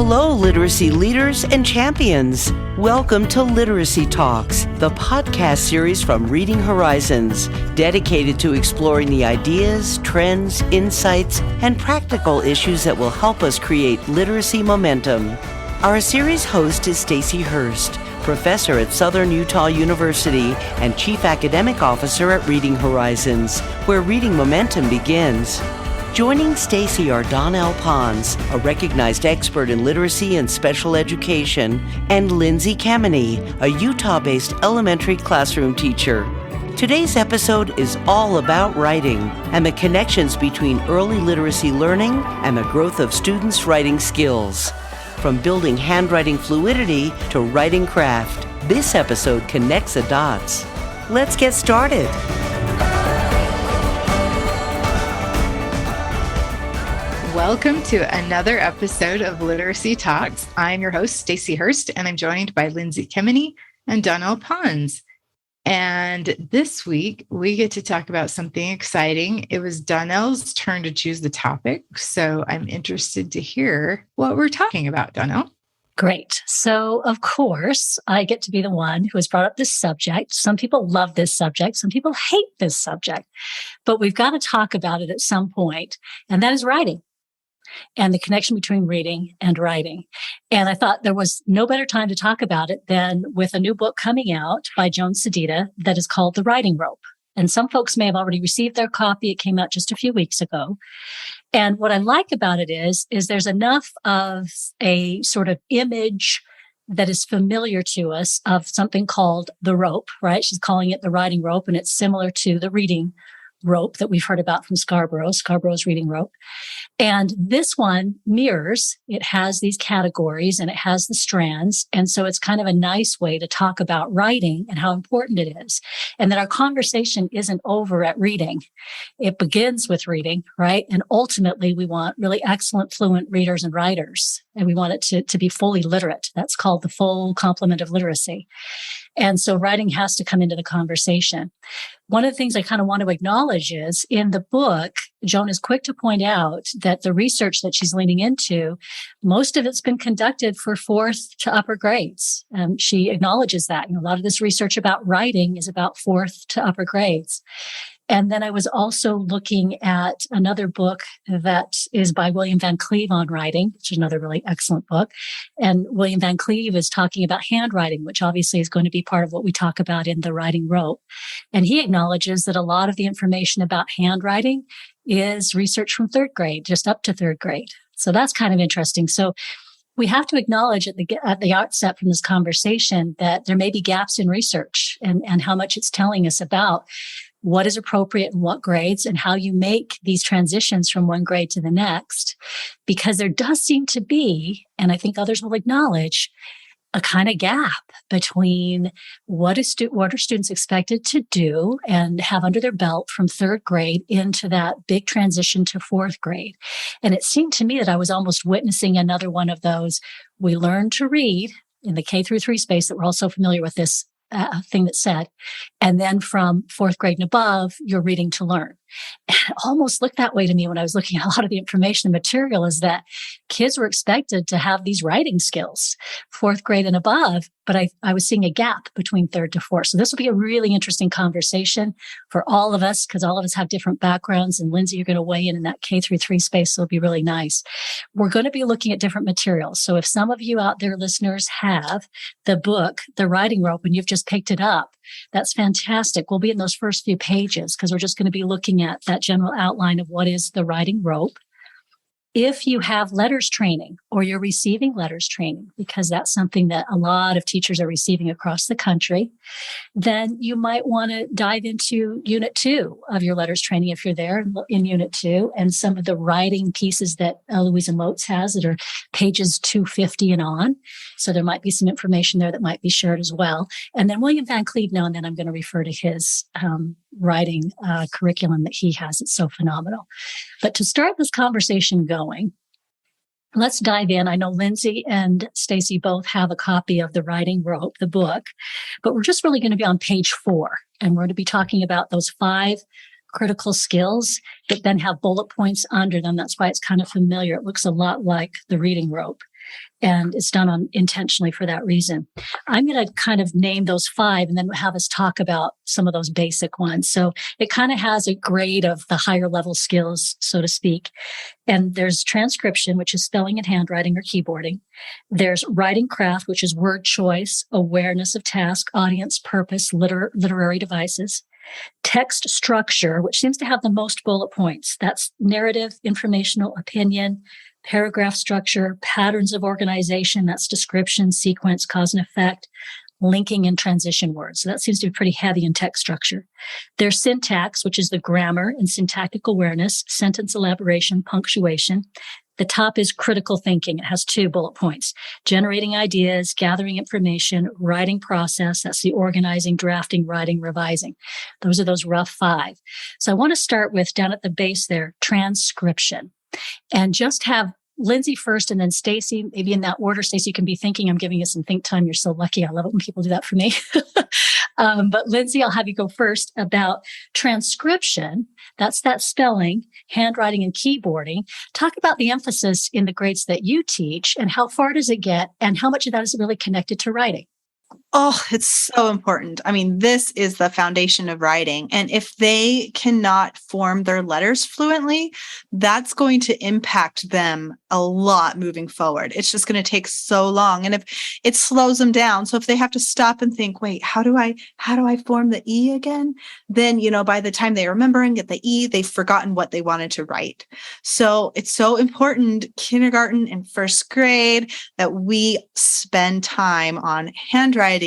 Hello, literacy leaders and champions. Welcome to Literacy Talks, the podcast series from Reading Horizons, dedicated to exploring the ideas, trends, insights, and practical issues that will help us create literacy momentum. Our series host is Stacy Hurst, professor at Southern Utah University and chief academic officer at Reading Horizons, where reading momentum begins. Joining Stacy are Donnell Pons, a recognized expert in literacy and special education, and Lindsay Kemeny, a Utah-based elementary classroom teacher. Today's episode is all about writing and the connections between early literacy learning and the growth of students' writing skills. From building handwriting fluidity to writing craft, this episode connects the dots. Let's get started. Welcome to another episode of Literacy Talks. I'm your host, Stacy Hurst, and I'm joined by Lindsay Kemeny and Donnell Pons. And this week, we get to talk about something exciting. It was Donnell's turn to choose the topic, so I'm interested to hear what we're talking about, Donnell. Great. So, of course, I get to be the one who has brought up this subject. Some people love this subject. Some people hate this subject. But we've got to talk about it at some point, and that is writing and the connection between reading and writing. And I thought there was no better time to talk about it than with a new book coming out by Joan Sedita that is called The Writing Rope. And some folks may have already received their copy. It came out just a few weeks ago. And what I like about it is there's enough of a sort of image that is familiar to us of something called the rope, right? She's calling it the writing rope, and it's similar to the reading rope that we've heard about from Scarborough's reading rope. And this one mirrors, it has these categories and it has the strands. And so it's kind of a nice way to talk about writing and how important it is. And that our conversation isn't over at reading. It begins with reading, right? And ultimately we want really excellent, fluent readers and writers. And we want it to be fully literate. That's called the full complement of literacy. And so writing has to come into the conversation. One of the things I kind of want to acknowledge is in the book, Joan is quick to point out that the research that she's leaning into, most of it's been conducted for fourth to upper grades. She acknowledges that. A lot of this research about writing is about fourth to upper grades. And then I was also looking at another book that is by William Van Cleve on writing, which is another really excellent book. And William Van Cleve is talking about handwriting, which obviously is going to be part of what we talk about in the writing rope. And he acknowledges that a lot of the information about handwriting is research from third grade, just up to third grade. So that's kind of interesting. So we have to acknowledge at the outset from this conversation that there may be gaps in research and how much it's telling us about what is appropriate in what grades and how you make these transitions from one grade to the next, because there does seem to be, and I think others will acknowledge, a kind of gap between what are students expected to do and have under their belt from third grade into that big transition to fourth grade. And it seemed to me that I was almost witnessing another one of those. We learn to read in the K through 3 space that we're all so familiar with this thing that's said. And then from fourth grade and above, you're reading to learn. And it almost looked that way to me when I was looking at a lot of the information and material, is that kids were expected to have these writing skills, fourth grade and above, but I was seeing a gap between third to fourth. So this will be a really interesting conversation for all of us, because all of us have different backgrounds. And Lindsay, you're going to weigh in that K through 3 space. So it'll be really nice. We're going to be looking at different materials. So if some of you out there, listeners, have the book, The Writing Rope, and you've just picked it up, that's fantastic. We'll be in those first few pages because we're just going to be looking at that general outline of what is the writing rope. If you have letters training or you're receiving letters training, because that's something that a lot of teachers are receiving across the country, then you might want to dive into Unit 2 of your letters training if you're there in Unit 2, and some of the writing pieces that Louisa Moats has that are pages 250 and on. So there might be some information there that might be shared as well. And then William Van Cleve, now and then I'm going to refer to his writing curriculum that he has. It's so phenomenal. But to start this conversation going, let's dive in. I know Lindsay and Stacy both have a copy of The Writing Rope, the book, but we're just really going to be on page 4. And we're going to be talking about those 5 critical skills that then have bullet points under them. That's why it's kind of familiar. It looks a lot like the reading rope. And it's done intentionally for that reason. I'm going to kind of name those 5 and then have us talk about some of those basic ones. So it kind of has a grade of the higher level skills, so to speak. And there's transcription, which is spelling and handwriting or keyboarding. There's writing craft, which is word choice, awareness of task, audience, purpose, literary devices. Text structure, which seems to have the most bullet points. That's narrative, informational, opinion, paragraph structure, patterns of organization. That's description, sequence, cause and effect, linking and transition words. So that seems to be pretty heavy in text structure. There's syntax, which is the grammar and syntactic awareness, sentence elaboration, punctuation. The top is critical thinking. It has 2 bullet points: generating ideas, gathering information, writing process. That's the organizing, drafting, writing, revising. Those are those rough 5. So I want to start with, down at the base there, transcription. And just have Lindsay first and then Stacy, maybe in that order. Stacy, you can be thinking. I'm giving you some think time. You're so lucky. I love it when people do that for me. But Lindsay, I'll have you go first about transcription. That's that spelling, handwriting, and keyboarding. Talk about the emphasis in the grades that you teach and how far does it get and how much of that is really connected to writing. Oh, it's so important. I mean, this is the foundation of writing. And if they cannot form their letters fluently, that's going to impact them a lot moving forward. It's just going to take so long. And if it slows them down, so if they have to stop and think, wait, how do I form the E again? Then, by the time they remember and get the E, they've forgotten what they wanted to write. So it's so important, kindergarten and first grade, that we spend time on handwriting,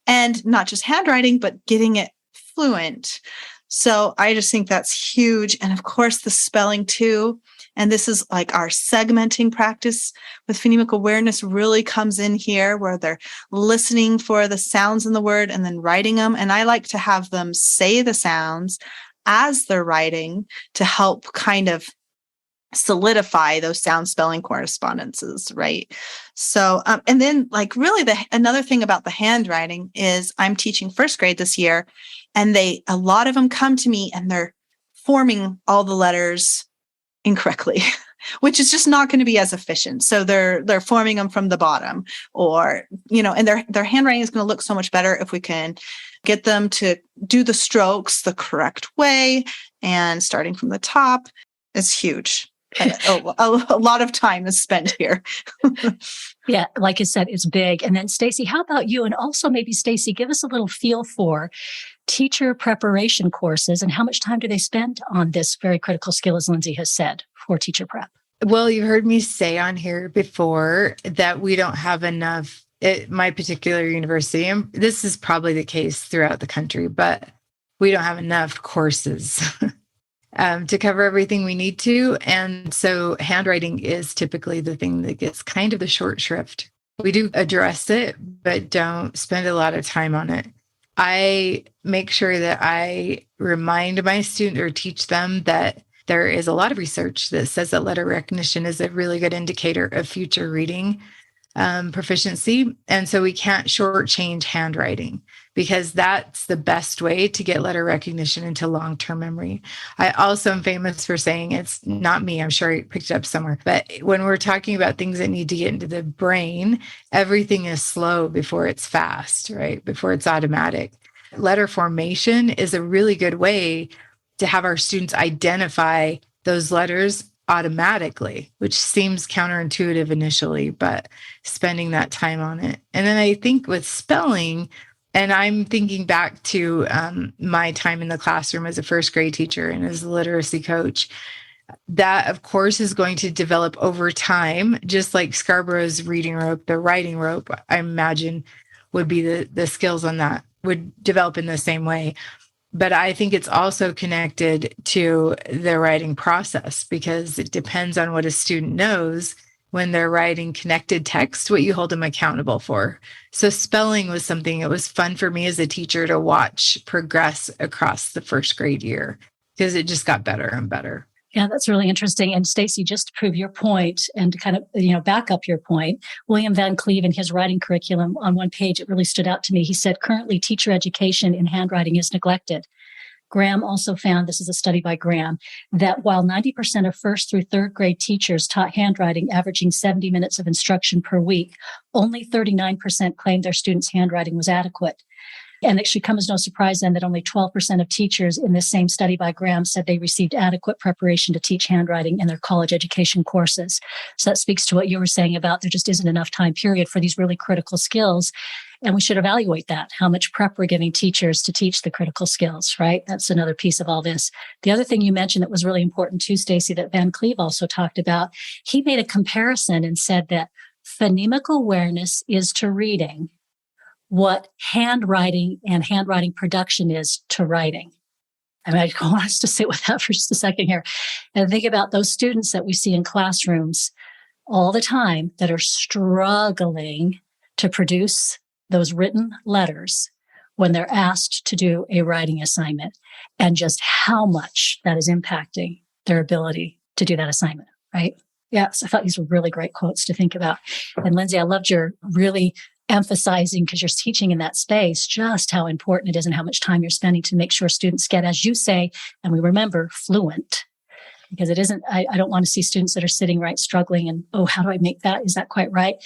and not just handwriting, but getting it fluent. So I just think that's huge. And of course, the spelling too. And this is like our segmenting practice with phonemic awareness really comes in here, where they're listening for the sounds in the word and then writing them. And I like to have them say the sounds as they're writing to help kind of solidify those sound spelling correspondences, right? So, and then really another thing about the handwriting is I'm teaching first grade this year, and a lot of them come to me and they're forming all the letters incorrectly, which is just not going to be as efficient. So they're forming them from the bottom, or, and their handwriting is going to look so much better if we can get them to do the strokes the correct way, and starting from the top is huge. A lot of time is spent here. Yeah, like I said, it's big. And then Stacy, how about you? And also maybe Stacy, give us a little feel for teacher preparation courses and how much time do they spend on this very critical skill, as Lindsay has said, for teacher prep? Well, you've heard me say on here before that we don't have enough at my particular university, and this is probably the case throughout the country, but we don't have enough courses to cover everything we need to. And so handwriting is typically the thing that gets kind of the short shrift. We do address it, but don't spend a lot of time on it. I make sure that I remind my student or teach them that there is a lot of research that says that letter recognition is a really good indicator of future reading proficiency. And so we can't shortchange handwriting, because that's the best way to get letter recognition into long-term memory. I also am famous for saying, it's not me, I'm sure I picked it up somewhere, but when we're talking about things that need to get into the brain, everything is slow before it's fast, right? Before it's automatic. Letter formation is a really good way to have our students identify those letters automatically, which seems counterintuitive initially, but spending that time on it. And then I think with spelling, and I'm thinking back to my time in the classroom as a first grade teacher and as a literacy coach, that of course is going to develop over time, just like Scarborough's reading rope, the writing rope, I imagine would be the skills on that would develop in the same way. But I think it's also connected to the writing process, because it depends on what a student knows when they're writing connected text, what you hold them accountable for. So spelling was something that was fun for me as a teacher to watch progress across the first grade year, because it just got better and better. Yeah, that's really interesting. And Stacy, just to prove your point and to kind of, back up your point, William Van Cleve in his writing curriculum on one page, it really stood out to me. He said, currently teacher education in handwriting is neglected. Graham also found, this is a study by Graham, that while 90% of first through third grade teachers taught handwriting averaging 70 minutes of instruction per week, only 39% claimed their students' handwriting was adequate. And it should come as no surprise then that only 12% of teachers in this same study by Graham said they received adequate preparation to teach handwriting in their college education courses. So that speaks to what you were saying about there just isn't enough time period for these really critical skills. And we should evaluate that, how much prep we're giving teachers to teach the critical skills, right? That's another piece of all this. The other thing you mentioned that was really important too, Stacey, that Van Cleve also talked about, he made a comparison and said that phonemic awareness is to reading what handwriting and handwriting production is to writing. I mean, I want us to sit with that for just a second here and think about those students that we see in classrooms all the time that are struggling to produce those written letters when they're asked to do a writing assignment, and just how much that is impacting their ability to do that assignment, right? Yes, I thought these were really great quotes to think about. And Lindsay, I loved your really emphasizing, because you're teaching in that space, just how important it is and how much time you're spending to make sure students get, as you say, and we remember, fluent. Because it isn't, I don't want to see students that are sitting right struggling and, oh, how do I make that? Is that quite right?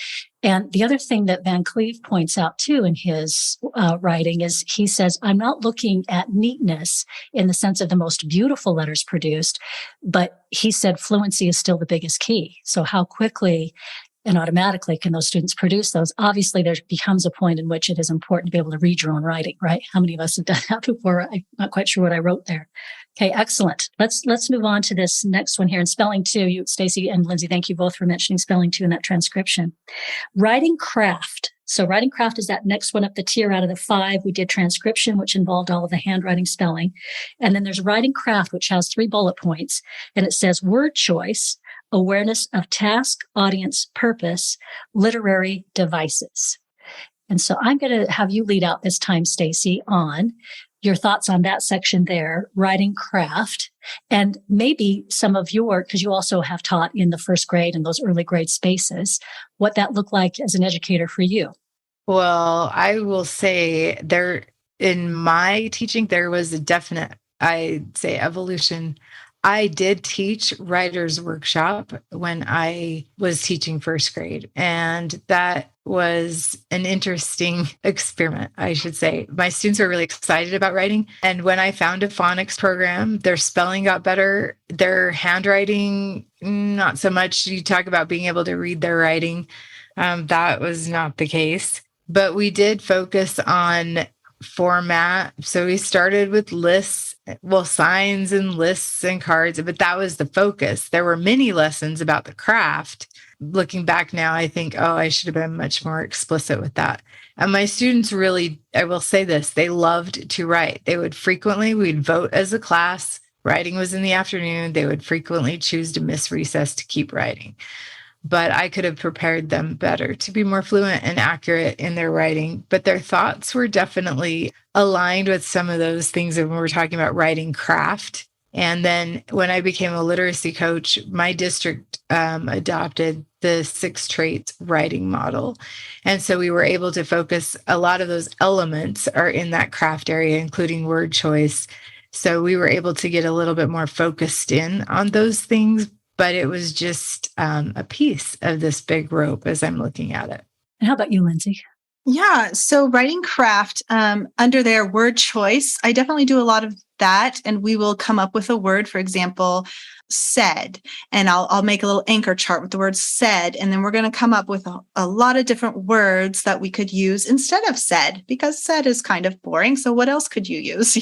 And the other thing that Van Cleve points out too in his writing is he says, I'm not looking at neatness in the sense of the most beautiful letters produced, but he said fluency is still the biggest key. So how quickly and automatically can those students produce those? Obviously, there becomes a point in which it is important to be able to read your own writing, right? How many of us have done that before? I'm not quite sure what I wrote there. Okay, excellent. Let's move on to this next one here. And spelling too, you, Stacey and Lindsay, thank you both for mentioning spelling too in that transcription. Writing craft. So writing craft is that next one up the tier out of the 5. We did transcription, which involved all of the handwriting spelling. And then there's writing craft, which has 3 bullet points. And it says word choice, awareness of task, audience, purpose, literary devices. And so I'm going to have you lead out this time, Stacey, on your thoughts on that section there, writing craft, and maybe some of your, because you also have taught in the first grade and those early grade spaces, what that looked like as an educator for you. Well, I will say there, in my teaching, there was a definite, I'd say, evolution. I did teach writer's workshop when I was teaching first grade, and that was an interesting experiment, I should say. My students were really excited about writing, and when I found a phonics program, their spelling got better, their handwriting, not so much. You talk about being able to read their writing. That was not the case, but we did focus on format. So we started with lists, well, signs and lists and cards, but that was the focus. There were many lessons about the craft. Looking back now, I think, oh, I should have been much more explicit with that. And my students really, I will say this, they loved to write. They would frequently, we'd vote as a class. Writing was in the afternoon. They would frequently choose to miss recess to keep writing. But I could have prepared them better to be more fluent and accurate in their writing. But their thoughts were definitely aligned with some of those things when we were talking about writing craft. And then when I became a literacy coach, my district adopted the 6 traits writing model. And so we were able to focus, a lot of those elements are in that craft area, including word choice. So we were able to get a little bit more focused in on those things. But it was just a piece of this big rope as I'm looking at it. And how about you, Lindsay? Yeah. So writing craft under their word choice, I definitely do a lot of that. And we will come up with a word, for example, said, and I'll make a little anchor chart with the word said. And then we're going to come up with a lot of different words that we could use instead of said, because said is kind of boring. So what else could you use,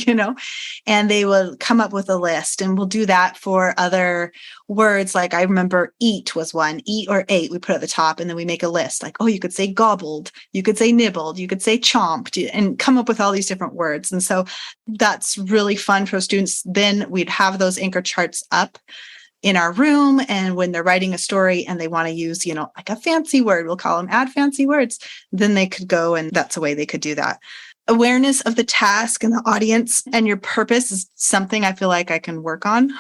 And they will come up with a list, and we'll do that for other words. Like I remember eat was one, eat or ate, we put at the top, and then we make a list like, oh, you could say gobbled, you could say nibbled, you could say chomped, and come up with all these different words. And so that's really fun for students. Then we'd have those anchor charts up in our room. And when they're writing a story and they want to use, like a fancy word, we'll call them add fancy words, then they could go, and that's a way they could do that. awareness of the task and the audience and your purpose is something I feel like I can work on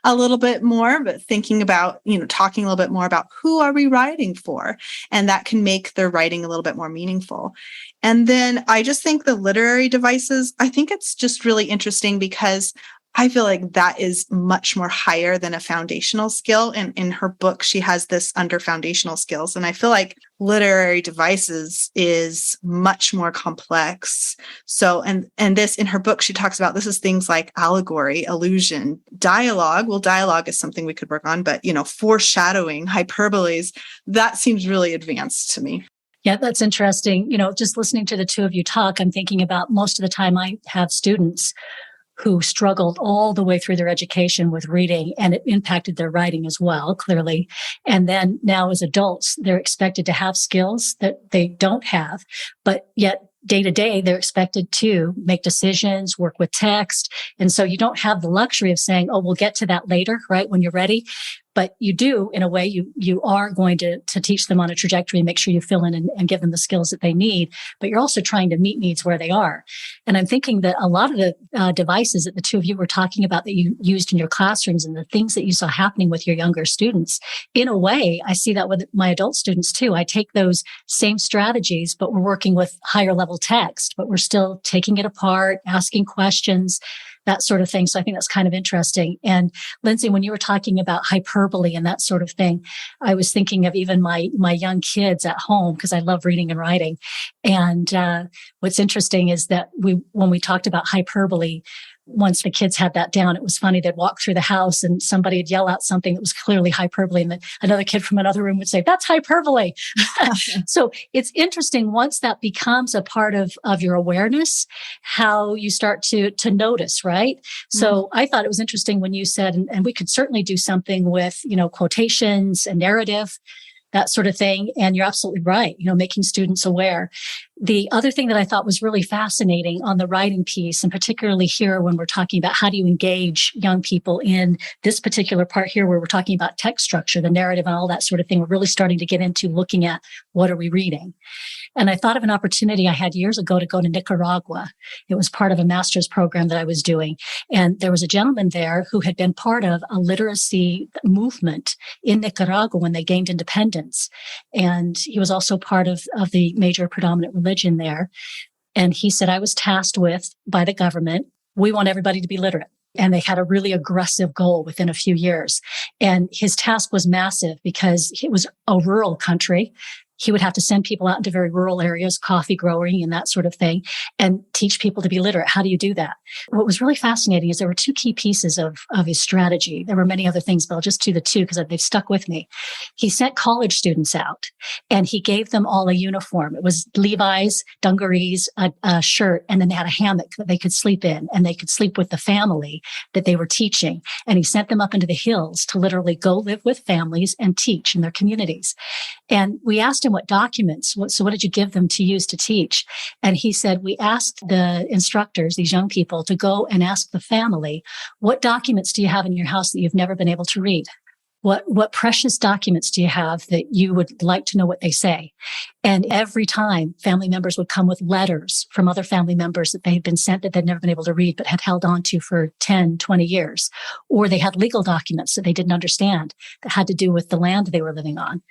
a little bit more, but thinking about, talking a little bit more about who are we writing for? And that can make their writing a little bit more meaningful. And then I just think the literary devices, I think it's just really interesting because I feel like that is much more higher than a foundational skill. And in her book, she has this under foundational skills. And I feel like literary devices is much more complex. So, and this in her book, she talks about this is things like allegory, allusion, dialogue. Well, dialogue is something we could work on, but, foreshadowing, hyperboles, that seems really advanced to me. Yeah, that's interesting. Just listening to the two of you talk, I'm thinking about most of the time I have students who struggled all the way through their education with reading, and it impacted their writing as well, clearly. And then now as adults, they're expected to have skills that they don't have, but yet day to day, they're expected to make decisions, work with text. And so you don't have the luxury of saying, oh, we'll get to that later, right? When you're ready. But you do, in a way, you are going to teach them on a trajectory and make sure you fill in and give them the skills that they need. But you're also trying to meet needs where they are. And I'm thinking that a lot of the devices that the two of you were talking about that you used in your classrooms and the things that you saw happening with your younger students, in a way, I see that with my adult students too. I take those same strategies, but we're working with higher level text, but we're still taking it apart, asking questions, that sort of thing. So I think that's kind of interesting. And Lindsay, when you were talking about hyperbole and that sort of thing, I was thinking of even my young kids at home, because I love reading and writing. And what's interesting is that when we talked about hyperbole, once the kids had that down, it was funny. They'd walk through the house and somebody would yell out something that was clearly hyperbole. And then another kid from another room would say, that's hyperbole. So it's interesting once that becomes a part of your awareness, how you start to notice, right? Mm-hmm. So I thought it was interesting when you said, and we could certainly do something with, quotations and narrative, that sort of thing. And you're absolutely right, making students aware. The other thing that I thought was really fascinating on the writing piece, and particularly here when we're talking about how do you engage young people in this particular part here where we're talking about text structure, the narrative and all that sort of thing, we're really starting to get into looking at what are we reading. And I thought of an opportunity I had years ago to go to Nicaragua. It was part of a master's program that I was doing. And there was a gentleman there who had been part of a literacy movement in Nicaragua when they gained independence. And he was also part of the major predominant religion there. And he said, I was tasked with, by the government, we want everybody to be literate. And they had a really aggressive goal within a few years. And his task was massive because it was a rural country. He would have to send people out into very rural areas, coffee growing and that sort of thing, and teach people to be literate. How do you do that? What was really fascinating is there were two key pieces of his strategy. There were many other things, but I'll just do the two because they've stuck with me. He sent college students out and he gave them all a uniform. It was Levi's, dungarees, a shirt, and then they had a hammock that they could sleep in, and they could sleep with the family that they were teaching. And he sent them up into the hills to literally go live with families and teach in their communities. And we asked him what documents, so what did you give them to use to teach? And he said, we asked the instructors, these young people, to go and ask the family, what documents do you have in your house that you've never been able to read? What precious documents do you have that you would like to know what they say? And every time family members would come with letters from other family members that they had been sent that they'd never been able to read, but had held on to for 10, 20 years. Or they had legal documents that they didn't understand that had to do with the land they were living on.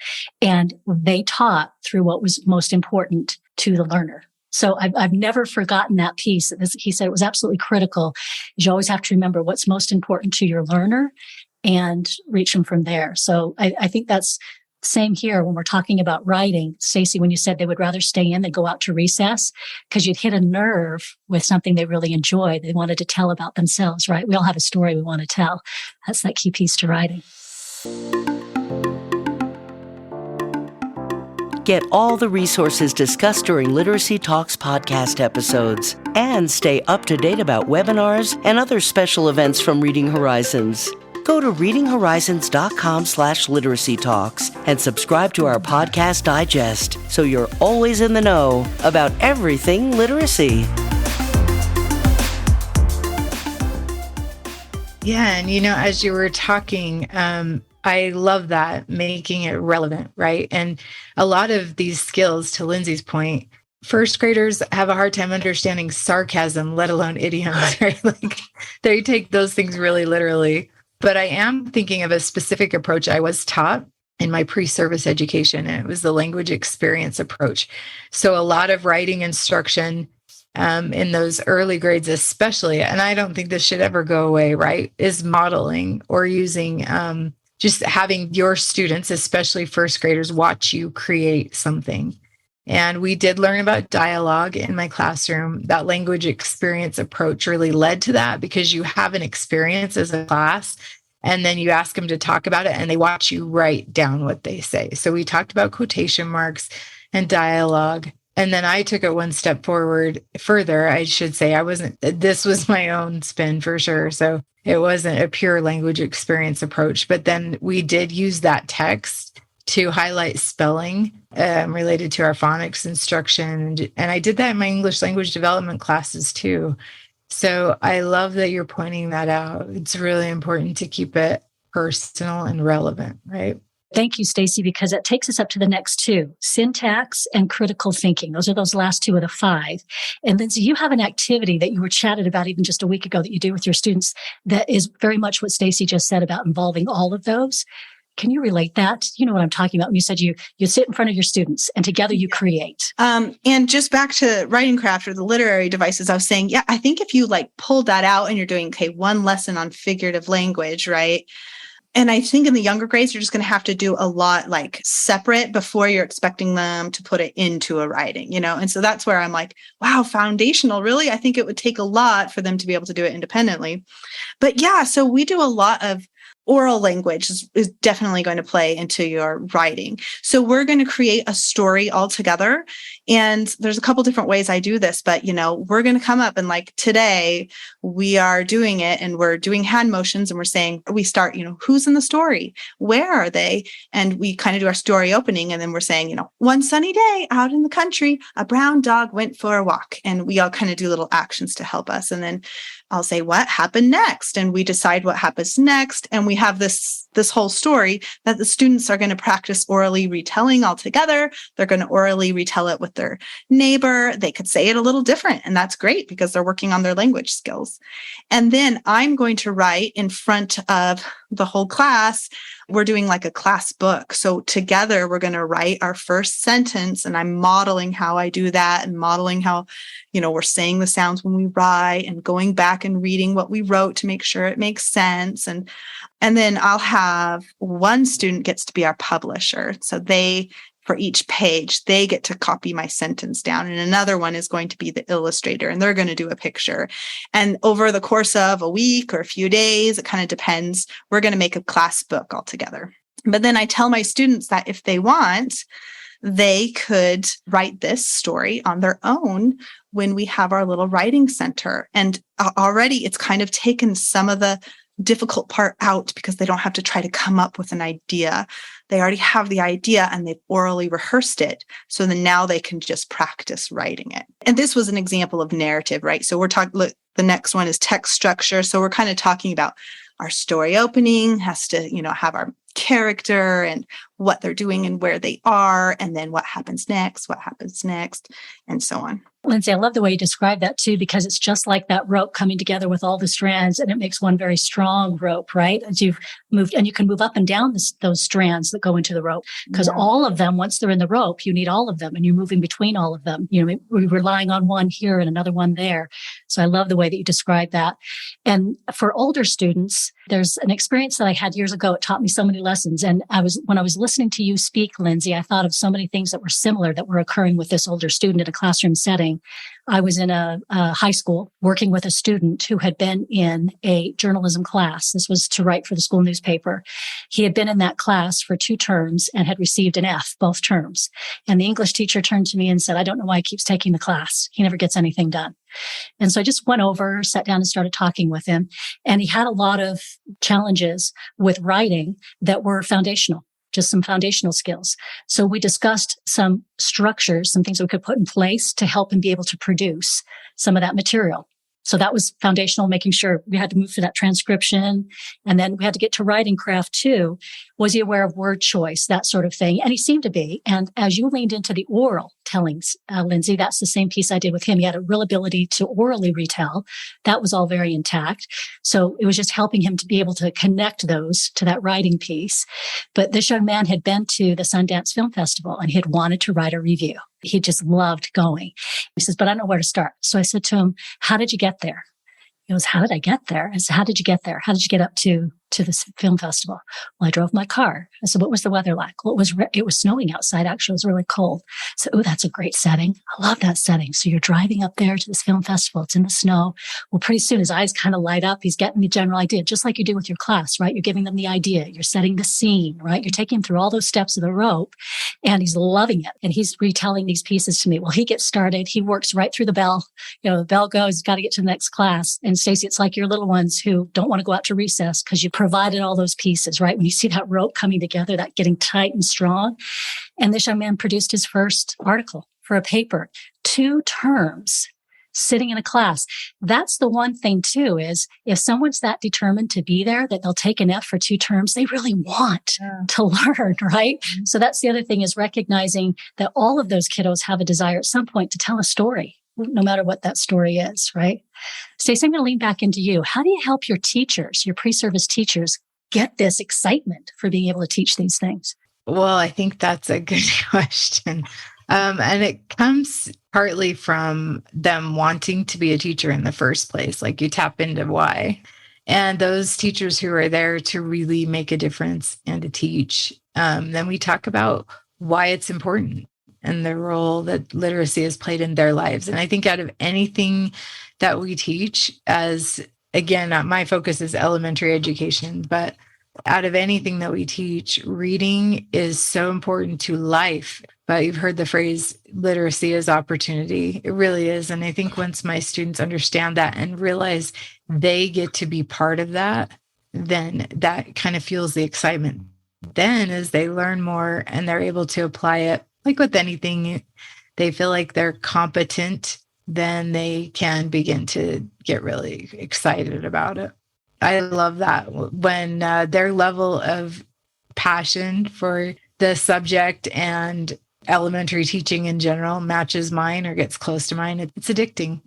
And they taught through what was most important to the learner. So I've never forgotten that piece. He said it was absolutely critical. You always have to remember what's most important to your learner and reach them from there. So I think that's same here when we're talking about writing. Stacey, when you said they would rather stay in than go out to recess, because you'd hit a nerve with something they really enjoyed. They wanted to tell about themselves, right? We all have a story we want to tell. That's that key piece to writing. Get all the resources discussed during Literacy Talks podcast episodes and stay up to date about webinars and other special events from Reading Horizons. Go to readinghorizons.com/literacy talks and subscribe to our podcast digest so you're always in the know about everything literacy. Yeah. And, as you were talking, I love that, making it relevant, right? And a lot of these skills, to Lindsay's point, first graders have a hard time understanding sarcasm, let alone idioms, right? Like they take those things really literally. But I am thinking of a specific approach I was taught in my pre-service education, and it was the language experience approach. So a lot of writing instruction in those early grades, especially, and I don't think this should ever go away, right, is modeling or using just having your students, especially first graders, watch you create something. And we did learn about dialogue in my classroom. That language experience approach really led to that because you have an experience as a class and then you ask them to talk about it and they watch you write down what they say. So we talked about quotation marks and dialogue. And then I took it one step further, I should say. This was my own spin for sure. So it wasn't a pure language experience approach, but then we did use that text to highlight spelling related to our phonics instruction. And I did that in my English language development classes too. So I love that you're pointing that out. It's really important to keep it personal and relevant, right? Thank you, Stacy, because it takes us up to the next two, syntax and critical thinking. Those are those last two of the 5. And Lindsay, you have an activity that you were chatted about even just a week ago that you do with your students that is very much what Stacy just said about involving all of those. Can you relate that? You know what I'm talking about when you said you sit in front of your students and together you create. And just back to writing craft or the literary devices, I was saying, I think if you like pull that out and you're doing, okay, one lesson on figurative language, right? And I think in the younger grades, you're just going to have to do a lot like separate before you're expecting them to put it into a writing, And so that's where I'm like, wow, foundational, really? I think it would take a lot for them to be able to do it independently. But yeah, so we do a lot of oral language is definitely going to play into your writing. So we're going to create a story all together. And there's a couple different ways I do this, but, we're going to come up and like today we are doing it and we're doing hand motions and we're saying, we start, who's in the story? Where are they? And we kind of do our story opening. And then we're saying, one sunny day out in the country, a brown dog went for a walk. And we all kind of do little actions to help us. And then I'll say, what happened next? And we decide what happens next. And we have this whole story that the students are going to practice orally retelling all together. They're going to orally retell it with their neighbor. They could say it a little different. And that's great because they're working on their language skills. And then I'm going to write in front of the whole class. We're doing like a class book. So together we're going to write our first sentence and I'm modeling how I do that and modeling how, we're saying the sounds when we write and going back and reading what we wrote to make sure it makes sense. And then I'll have one student gets to be our publisher. So for each page, they get to copy my sentence down. And another one is going to be the illustrator, and they're going to do a picture. And over the course of a week or a few days, it kind of depends, we're going to make a class book altogether. But then I tell my students that if they want, they could write this story on their own when we have our little writing center. And already it's kind of taken some of the difficult part out because they don't have to try to come up with an idea. They already have the idea and they've orally rehearsed it. So then now they can just practice writing it. And this was an example of narrative, right? So we're talking, look, the next one is text structure. So we're kind of talking about our story opening has to, have our character and what they're doing and where they are, and then what happens next, and so on. Lindsay, I love the way you describe that too, because it's just like that rope coming together with all the strands and it makes one very strong rope, right? As you've moved, and you can move up and down those strands that go into the rope because all of them, once they're in the rope, you need all of them and you're moving between all of them. We're relying on one here and another one there. So I love the way that you describe that. And for older students, there's an experience that I had years ago. It taught me so many lessons. And when I was listening to you speak, Lindsay, I thought of so many things that were similar that were occurring with this older student in a classroom setting. I was in a high school working with a student who had been in a journalism class. This was to write for the school newspaper. He had been in that class for 2 terms and had received an F both terms. And the English teacher turned to me and said, I don't know why he keeps taking the class. He never gets anything done. And so I just went over, sat down and started talking with him. And he had a lot of challenges with writing that were foundational. Just some foundational skills. So we discussed some structures, some things we could put in place to help him be able to produce some of that material. So that was foundational, making sure we had to move through that transcription. And then we had to get to writing craft too. Was he aware of word choice, that sort of thing? And he seemed to be. And as you leaned into the oral tellings, Lindsay, that's the same piece I did with him. He had a real ability to orally retell. That was all very intact. So it was just helping him to be able to connect those to that writing piece. But this young man had been to the Sundance Film Festival and he had wanted to write a review. He just loved going. He says, but I don't know where to start. So I said to him, how did you get there? He goes, how did I get there? I said, how did you get there? How did you get up to this film festival? Well, I drove my car. I said, what was the weather like? Well, it was snowing outside. Actually, it was really cold. So, oh, that's a great setting. I love that setting. So you're driving up there to this film festival. It's in the snow. Well, pretty soon his eyes kind of light up. He's getting the general idea, just like you do with your class, right? You're giving them the idea. You're setting the scene, right? You're taking him through all those steps of the rope and he's loving it. And he's retelling these pieces to me. Well, he gets started. He works right through the bell. The bell goes, got to get to the next class. And Stacey, it's like your little ones who don't want to go out to recess because you provided all those pieces, right? When you see that rope coming together, that getting tight and strong. And this young man produced his first article for a paper, 2 terms sitting in a class. That's the one thing too, is if someone's that determined to be there, that they'll take an F for 2 terms, they really want to learn, right? Mm-hmm. So that's the other thing, is recognizing that all of those kiddos have a desire at some point to tell a story, no matter what that story is, right? Stacey, I'm going to lean back into you. How do you help your teachers, your pre-service teachers, get this excitement for being able to teach these things? Well, I think that's a good question. And it comes partly from them wanting to be a teacher in the first place. Like, you tap into why. And those teachers who are there to really make a difference and to teach. Then we talk about why it's important and the role that literacy has played in their lives. And I think out of anything that we teach, as again, my focus is elementary education, but out of anything that we teach, reading is so important to life. But you've heard the phrase, literacy is opportunity. It really is. And I think once my students understand that and realize they get to be part of that, then that kind of fuels the excitement. Then as they learn more and they're able to apply it, like with anything, they feel like they're competent, then they can begin to get really excited about it. I love that when their level of passion for the subject and elementary teaching in general matches mine or gets close to mine. It's addicting.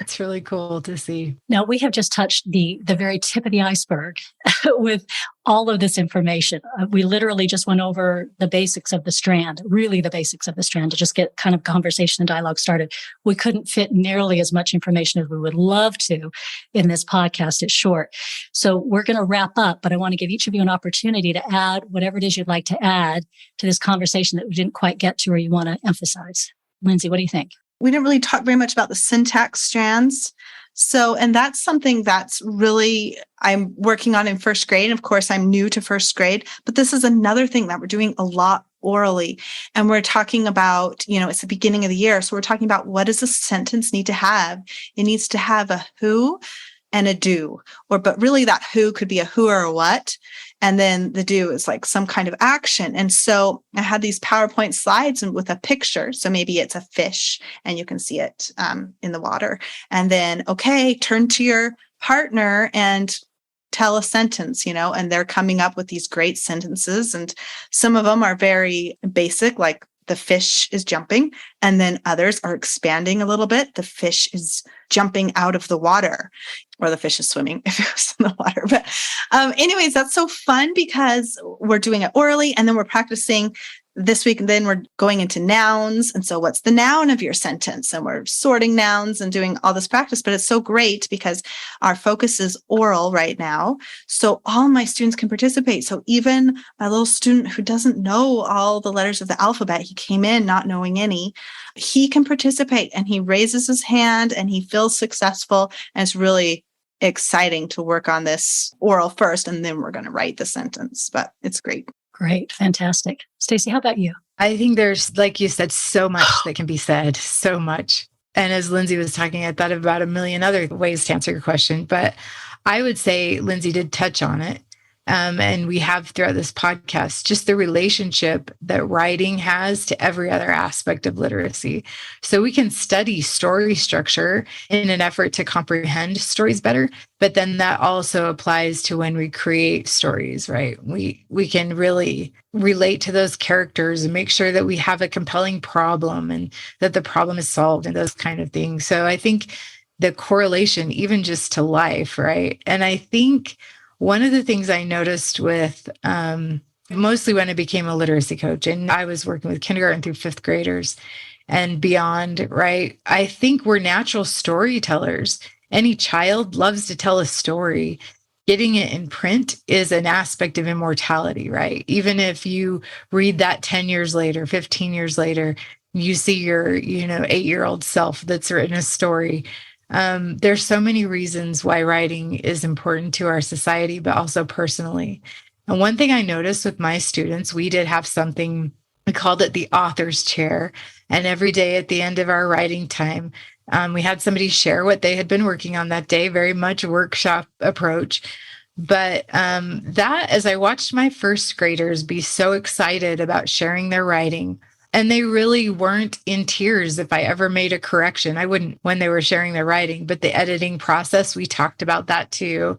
It's really cool to see. Now, we have just touched the very tip of the iceberg with all of this information. We literally just went over the basics of the strand, really the basics of the strand, to just get kind of conversation and dialogue started. We couldn't fit nearly as much information as we would love to in this podcast. It's short. So we're going to wrap up, but I want to give each of you an opportunity to add whatever it is you'd like to add to this conversation that we didn't quite get to or you want to emphasize. Lindsay, what do you think? We didn't really talk very much about the syntax strands. So, and that's something that's really, I'm working on in first grade. And of course, I'm new to first grade, but this is another thing that we're doing a lot orally. And we're talking about, it's the beginning of the year. So we're talking about, what does a sentence need to have? It needs to have a who and a do, but really that who could be a who or a what. And then the do is like some kind of action. And so I had these PowerPoint slides and with a picture. So maybe it's a fish and you can see it in the water. And then, okay, turn to your partner and tell a sentence, and they're coming up with these great sentences. And some of them are very basic, like the fish is jumping. And then others are expanding a little bit. The fish is jumping out of the water, or the fish is swimming if it was in the water. But anyways, that's so fun because we're doing it orally and then we're practicing this week. And then we're going into nouns. And so what's the noun of your sentence? And we're sorting nouns and doing all this practice. But it's so great because our focus is oral right now. So all my students can participate. So even my little student who doesn't know all the letters of the alphabet, he came in not knowing any, he can participate and he raises his hand and he feels successful. And it's really exciting to work on this oral first, and then we're going to write the sentence. But it's great. Great. Fantastic. Stacey, how about you? I think there's, like you said, so much that can be said, so much. And as Lindsay was talking, I thought about a million other ways to answer your question. But I would say Lindsay did touch on it. and we have throughout this podcast, just the relationship that writing has to every other aspect of literacy. So we can study story structure in an effort to comprehend stories better, but then that also applies to when we create stories, right? We can really relate to those characters and make sure that we have a compelling problem and that the problem is solved and those kind of things. So I think the correlation, even just to life, right? And I think one of the things I noticed with mostly when I became a literacy coach, and I was working with kindergarten through fifth graders and beyond, right? I think we're natural storytellers. Any child loves to tell a story. Getting it in print is an aspect of immortality, right? Even if you read that 10 years later, 15 years later, you see your, 8-year-old self that's written a story. There's so many reasons why writing is important to our society, but also personally. And one thing I noticed with my students, we did have something, we called it the author's chair. And every day at the end of our writing time, we had somebody share what they had been working on that day, very much a workshop approach. But that, as I watched my first graders be so excited about sharing their writing, and they really weren't in tears if I ever made a correction. I wouldn't when they were sharing their writing, but the editing process, we talked about that too.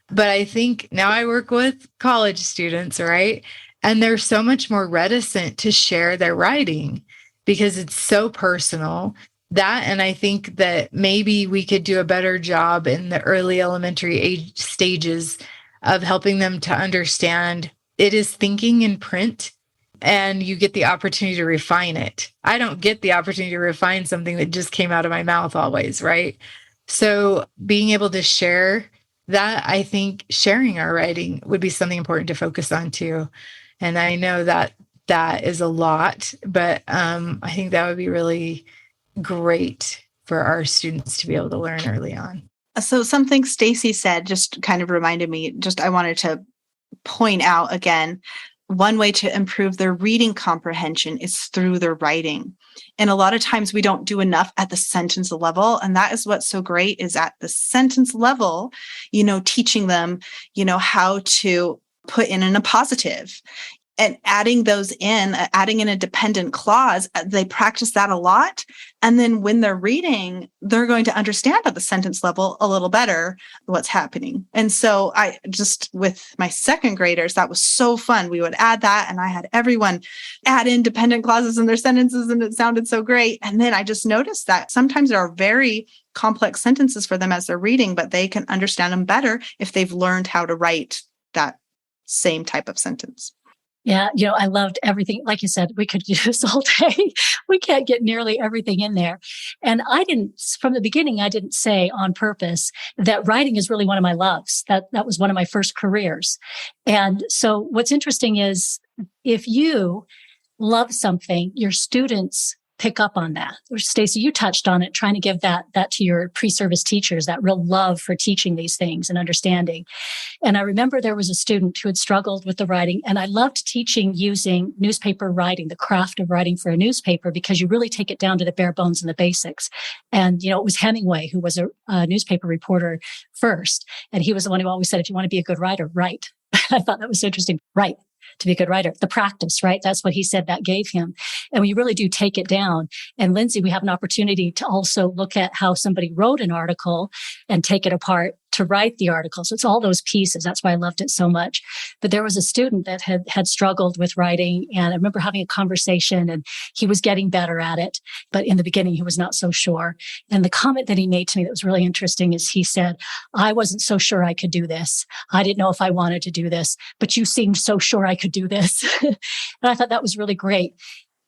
But I think now I work with college students, right? And they're so much more reticent to share their writing because it's so personal. That, and I think that maybe we could do a better job in the early elementary age stages of helping them to understand it is thinking in print. And you get the opportunity to refine it. I don't get the opportunity to refine something that just came out of my mouth always, right? So being able to share that, I think sharing our writing would be something important to focus on too. And I know that that is a lot, but I think that would be really great for our students to be able to learn early on. So something Stacy said just kind of reminded me, I wanted to point out again, one way to improve their reading comprehension is through their writing. And a lot of times we don't do enough at the sentence level. And that is what's so great is at the sentence level, teaching them, how to put in an appositive and adding in a dependent clause. They practice that a lot. And then when they're reading, they're going to understand at the sentence level a little better what's happening. And so I just, with my second graders, that was so fun. We would add that and I had everyone add in dependent clauses in their sentences and it sounded so great. And then I just noticed that sometimes there are very complex sentences for them as they're reading, but they can understand them better if they've learned how to write that same type of sentence. Yeah, I loved everything. Like you said, we could do this all day. We can't get nearly everything in there. And from the beginning, I didn't say on purpose that writing is really one of my loves. That was one of my first careers. And so what's interesting is if you love something, your students pick up on that. Stacy, you touched on it, trying to give that to your pre-service teachers, that real love for teaching these things and understanding. And I remember there was a student who had struggled with the writing, and I loved teaching using newspaper writing, the craft of writing for a newspaper, because you really take it down to the bare bones and the basics. And, it was Hemingway who was a newspaper reporter first. And he was the one who always said, if you want to be a good writer, write. I thought that was so interesting. Write. To be a good writer, the practice, right? That's what he said that gave him. And we really do take it down. And Lindsay, we have an opportunity to also look at how somebody wrote an article and take it apart to write the article. So it's all those pieces. That's why I loved it so much. But there was a student that had struggled with writing. And I remember having a conversation and he was getting better at it. But in the beginning, he was not so sure. And the comment that he made to me that was really interesting is he said, I wasn't so sure I could do this. I didn't know if I wanted to do this, but you seemed so sure I could do this. And I thought that was really great.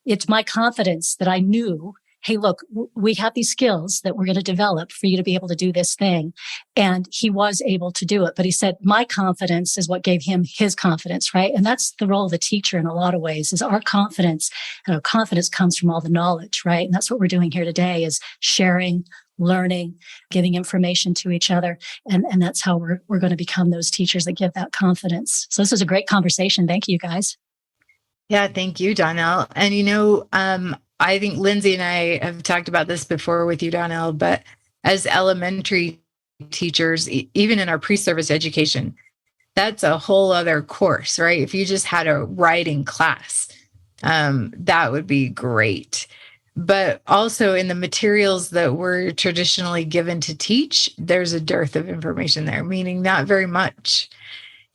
It's my confidence that I knew, hey, look, we have these skills that we're going to develop for you to be able to do this thing. And he was able to do it. But he said, my confidence is what gave him his confidence, right? And that's the role of the teacher in a lot of ways, is our confidence. And our confidence comes from all the knowledge, right? And that's what we're doing here today, is sharing, learning, giving information to each other. And that's how we're going to become those teachers that give that confidence. So this was a great conversation. Thank you, guys. Yeah, thank you, Donnell. And, I think Lindsay and I have talked about this before with you, Donnell, but as elementary teachers, even in our pre-service education, that's a whole other course, right? If you just had a writing class, that would be great. But also in the materials that we're traditionally given to teach, there's a dearth of information there, meaning not very much.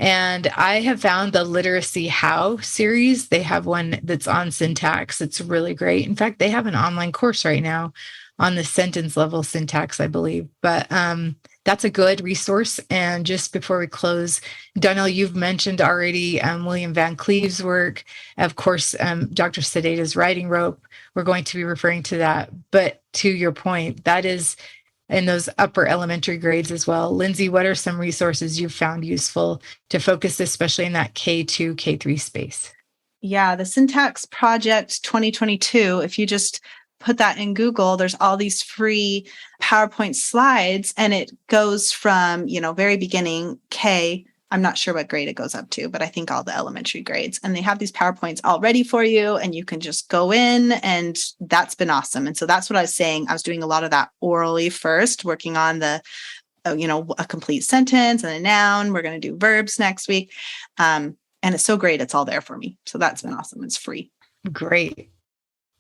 And I have found the Literacy How series. They have one that's on syntax. It's really great. In fact, they have an online course right now on the sentence level syntax, I believe. But that's a good resource. And just before we close, Donnell, you've mentioned already William Van Cleve's work. Of course, Dr. Sedate's Writing Rope. We're going to be referring to that. But to your point, that is in those upper elementary grades as well. Lindsay, what are some resources you've found useful to focus, especially in that K2, K3 space? Yeah, the Syntax Project 2022, if you just put that in Google, there's all these free PowerPoint slides, and it goes from, very beginning K. I'm not sure what grade it goes up to, but I think all the elementary grades. And they have these PowerPoints all ready for you, and you can just go in, and that's been awesome. And so that's what I was saying. I was doing a lot of that orally first, working on the, a complete sentence and a noun. We're going to do verbs next week. And it's so great. It's all there for me. So that's been awesome. It's free. Great.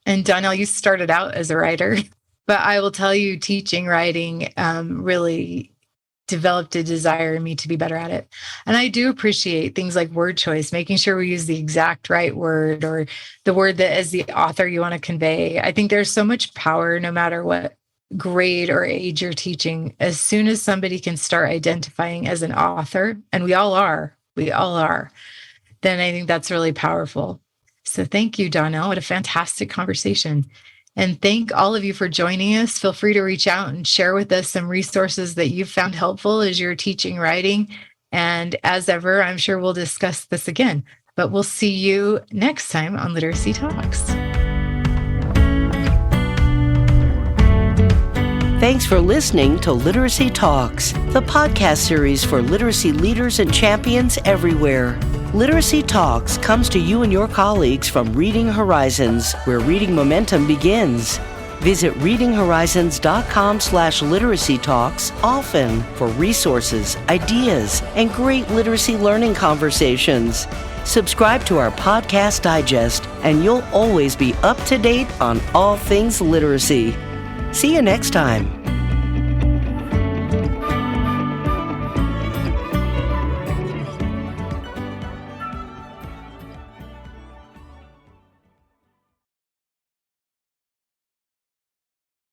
And Donnell, you started out as a writer, but I will tell you, teaching writing really developed a desire in me to be better at it. And I do appreciate things like word choice, making sure we use the exact right word or the word that as the author you want to convey. I think there's so much power no matter what grade or age you're teaching. As soon as somebody can start identifying as an author, and we all are, then I think that's really powerful. So thank you, Donnell. What a fantastic conversation. And thank all of you for joining us. Feel free to reach out and share with us some resources that you've found helpful as you're teaching writing. And as ever, I'm sure we'll discuss this again, but we'll see you next time on Literacy Talks. Thanks for listening to Literacy Talks, the podcast series for literacy leaders and champions everywhere. Literacy Talks comes to you and your colleagues from Reading Horizons, where reading momentum begins. Visit readinghorizons.com/literacy talks often for resources, ideas, and great literacy learning conversations. Subscribe to our podcast digest, and you'll always be up to date on all things literacy. See you next time.